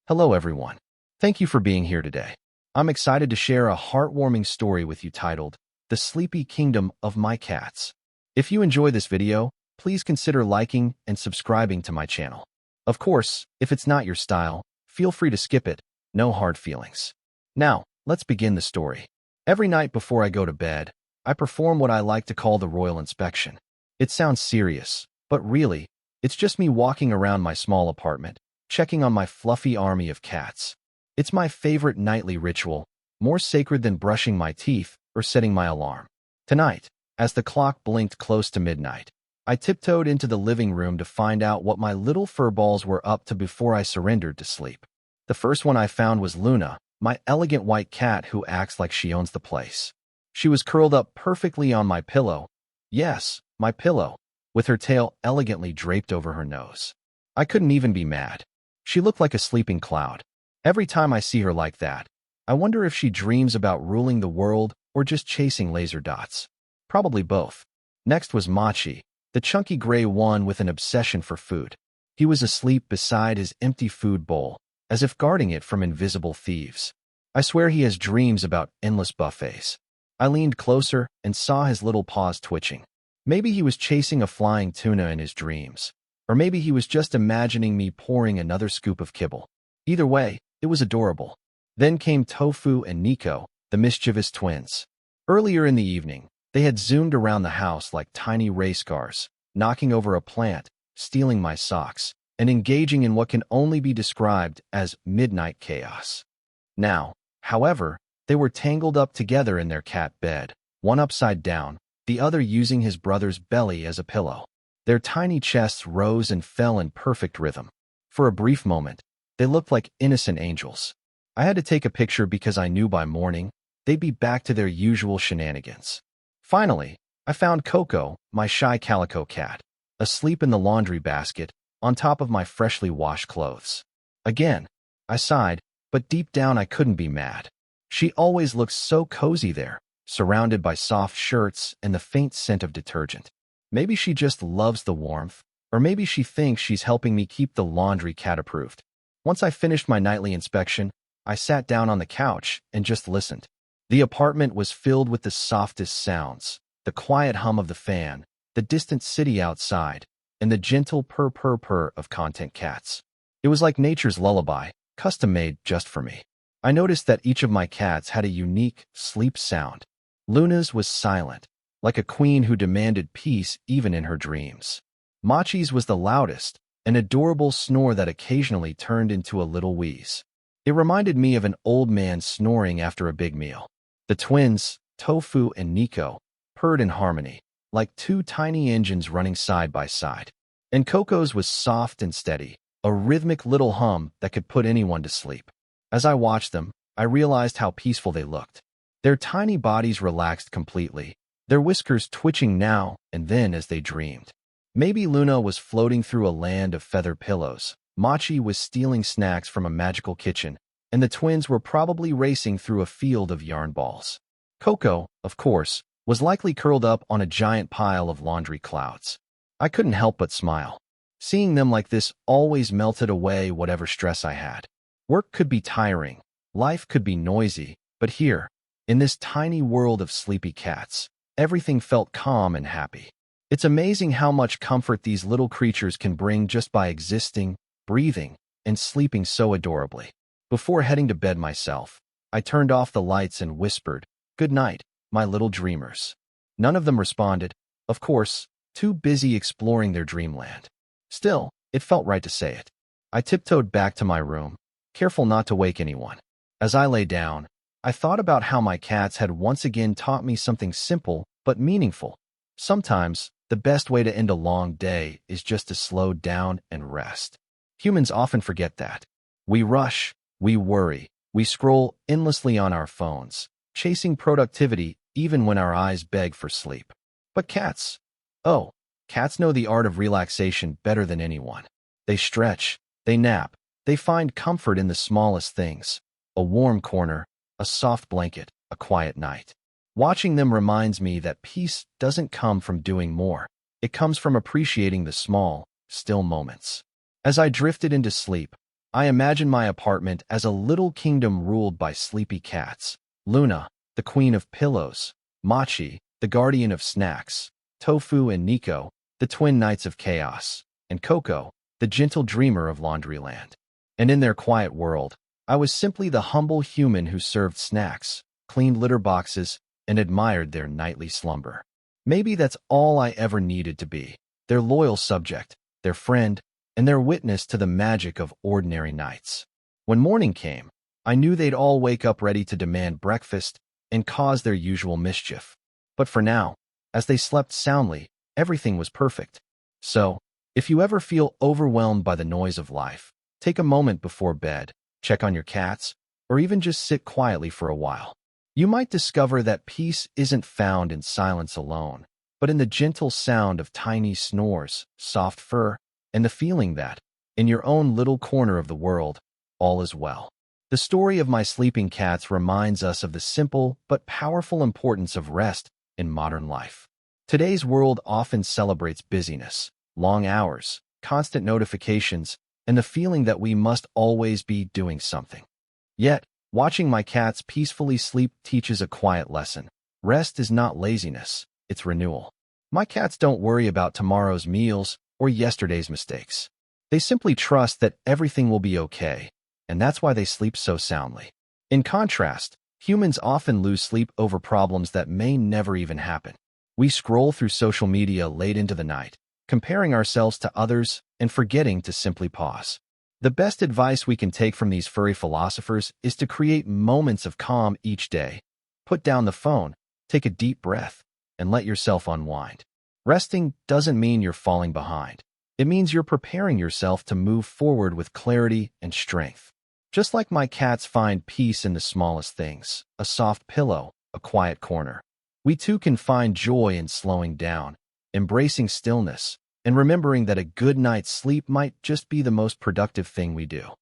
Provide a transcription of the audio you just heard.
Hello, everyone. Thank you for being here today. I'm excited to share a heartwarming story with you titled, The Sleepy Kingdom of My Cats. If you enjoy this video, please consider liking and subscribing to my channel. Of course, if it's not your style, feel free to skip it. No hard feelings. Now, let's begin the story. Every night before I go to bed, I perform what I like to call the royal inspection. It sounds serious, but really, it's just me walking around my small apartment, checking on my fluffy army of cats. It's my favorite nightly ritual, more sacred than brushing my teeth or setting my alarm. Tonight, as the clock blinked close to midnight, I tiptoed into the living room to find out what my little furballs were up to before I surrendered to sleep. The first one I found was Luna, my elegant white cat who acts like she owns the place. She was curled up perfectly on my pillow. Yes, my pillow, with her tail elegantly draped over her nose. I couldn't even be mad. She looked like a sleeping cloud. Every time I see her like that, I wonder if she dreams about ruling the world or just chasing laser dots. Probably both. Next was Machi, the chunky gray one with an obsession for food. He was asleep beside his empty food bowl, as if guarding it from invisible thieves. I swear he has dreams about endless buffets. I leaned closer and saw his little paws twitching. Maybe he was chasing a flying tuna in his dreams. Or maybe he was just imagining me pouring another scoop of kibble. Either way, it was adorable. Then came Tofu and Nico, the mischievous twins. Earlier in the evening, they had zoomed around the house like tiny race cars, knocking over a plant, stealing my socks, and engaging in what can only be described as midnight chaos. Now, however, they were tangled up together in their cat bed, one upside down, the other using his brother's belly as a pillow. Their tiny chests rose and fell in perfect rhythm. For a brief moment, they looked like innocent angels. I had to take a picture because I knew by morning, they'd be back to their usual shenanigans. Finally, I found Coco, my shy calico cat, asleep in the laundry basket, on top of my freshly washed clothes. Again, I sighed, but deep down I couldn't be mad. She always looks so cozy there, surrounded by soft shirts and the faint scent of detergent. Maybe she just loves the warmth, or maybe she thinks she's helping me keep the laundry cat-approved. Once I finished my nightly inspection, I sat down on the couch and just listened. The apartment was filled with the softest sounds, the quiet hum of the fan, the distant city outside, and the gentle purr of content cats. It was like nature's lullaby, custom-made just for me. I noticed that each of my cats had a unique sleep sound. Luna's was silent, like a queen who demanded peace even in her dreams. Machi's was the loudest, an adorable snore that occasionally turned into a little wheeze. It reminded me of an old man snoring after a big meal. The twins, Tofu and Nico, purred in harmony, like two tiny engines running side by side. And Coco's was soft and steady, a rhythmic little hum that could put anyone to sleep. As I watched them, I realized how peaceful they looked. Their tiny bodies relaxed completely, their whiskers twitching now and then as they dreamed. Maybe Luna was floating through a land of feather pillows, Machi was stealing snacks from a magical kitchen, and the twins were probably racing through a field of yarn balls. Coco, of course, was likely curled up on a giant pile of laundry clouds. I couldn't help but smile. Seeing them like this always melted away whatever stress I had. Work could be tiring, life could be noisy, but here, in this tiny world of sleepy cats, everything felt calm and happy. It's amazing how much comfort these little creatures can bring just by existing, breathing, and sleeping so adorably. Before heading to bed myself, I turned off the lights and whispered, "Good night, my little dreamers." None of them responded, of course, too busy exploring their dreamland. Still, it felt right to say it. I tiptoed back to my room, careful not to wake anyone. As I lay down, I thought about how my cats had once again taught me something simple but meaningful. Sometimes, the best way to end a long day is just to slow down and rest. Humans often forget that. We rush, we worry, we scroll endlessly on our phones, chasing productivity even when our eyes beg for sleep. But cats, oh, cats know the art of relaxation better than anyone. They stretch, they nap, they find comfort in the smallest things. A warm corner, a soft blanket, a quiet night. Watching them reminds me that peace doesn't come from doing more. It comes from appreciating the small, still moments. As I drifted into sleep, I imagine my apartment as a little kingdom ruled by sleepy cats. Luna, the queen of pillows, Machi, the guardian of snacks, Tofu and Nico, the twin knights of chaos, and Coco, the gentle dreamer of Laundryland. And in their quiet world, I was simply the humble human who served snacks, cleaned litter boxes, and admired their nightly slumber. Maybe that's all I ever needed to be, their loyal subject, their friend, and their witness to the magic of ordinary nights. When morning came, I knew they'd all wake up ready to demand breakfast and cause their usual mischief. But for now, as they slept soundly, everything was perfect. So, if you ever feel overwhelmed by the noise of life, take a moment before bed, check on your cats, or even just sit quietly for a while. You might discover that peace isn't found in silence alone, but in the gentle sound of tiny snores, soft fur, and the feeling that, in your own little corner of the world, all is well. The story of my sleeping cats reminds us of the simple but powerful importance of rest in modern life. Today's world often celebrates busyness, long hours, constant notifications, and the feeling that we must always be doing something. Yet, watching my cats peacefully sleep teaches a quiet lesson. Rest is not laziness, it's renewal. My cats don't worry about tomorrow's meals or yesterday's mistakes. They simply trust that everything will be okay, and that's why they sleep so soundly. In contrast, humans often lose sleep over problems that may never even happen. We scroll through social media late into the night, comparing ourselves to others and forgetting to simply pause. The best advice we can take from these furry philosophers is to create moments of calm each day. Put down the phone, take a deep breath, and let yourself unwind. Resting doesn't mean you're falling behind. It means you're preparing yourself to move forward with clarity and strength. Just like my cats find peace in the smallest things, a soft pillow, a quiet corner, we too can find joy in slowing down, embracing stillness, and remembering that a good night's sleep might just be the most productive thing we do.